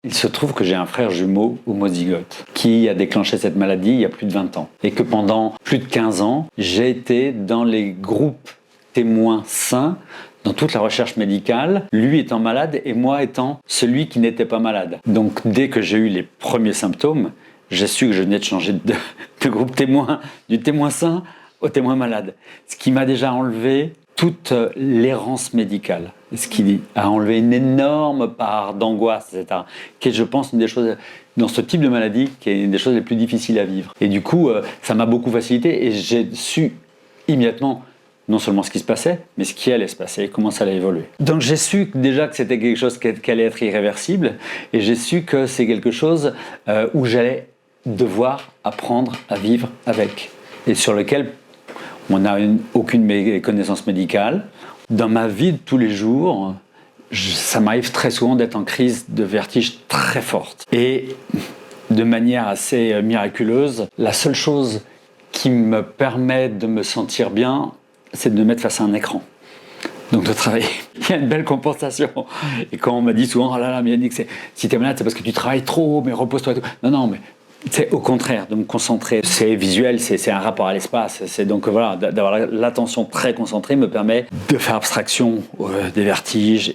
Il se trouve que j'ai un frère jumeau homozygote qui a déclenché cette maladie il y a plus de 20 ans. Et que pendant plus de 15 ans, j'ai été dans les groupes témoins sains dans toute la recherche médicale, lui étant malade et moi étant celui qui n'était pas malade. Donc dès que j'ai eu les premiers symptômes, j'ai su que je venais de changer de groupe témoin, du témoin sain au témoin malade. Ce qui m'a déjà enlevé toute l'errance médicale, ce qui a enlevé une énorme part d'angoisse, etc., qui est, je pense, une des choses, dans ce type de maladie, qui est une des choses les plus difficiles à vivre. Et du coup, ça m'a beaucoup facilité et j'ai su immédiatement non seulement ce qui se passait, mais ce qui allait se passer, comment ça allait évoluer. Donc j'ai su déjà que c'était quelque chose qui allait être irréversible, et j'ai su que c'est quelque chose où j'allais devoir apprendre à vivre avec, et sur lequel on n'a aucune connaissance médicale. Dans ma vie de tous les jours, ça m'arrive très souvent d'être en crise de vertige très forte. Et de manière assez miraculeuse, la seule chose qui me permet de me sentir bien, c'est de me mettre face à un écran. Donc de travailler. Il y a une belle compensation. Et quand on m'a dit souvent, oh là là, mais Yannick, si t'es malade, c'est parce que tu travailles trop, mais repose-toi et tout. Non, mais c'est au contraire, de me concentrer. C'est visuel, c'est un rapport à l'espace. C'est donc voilà, d'avoir l'attention très concentrée me permet de faire abstraction des vertiges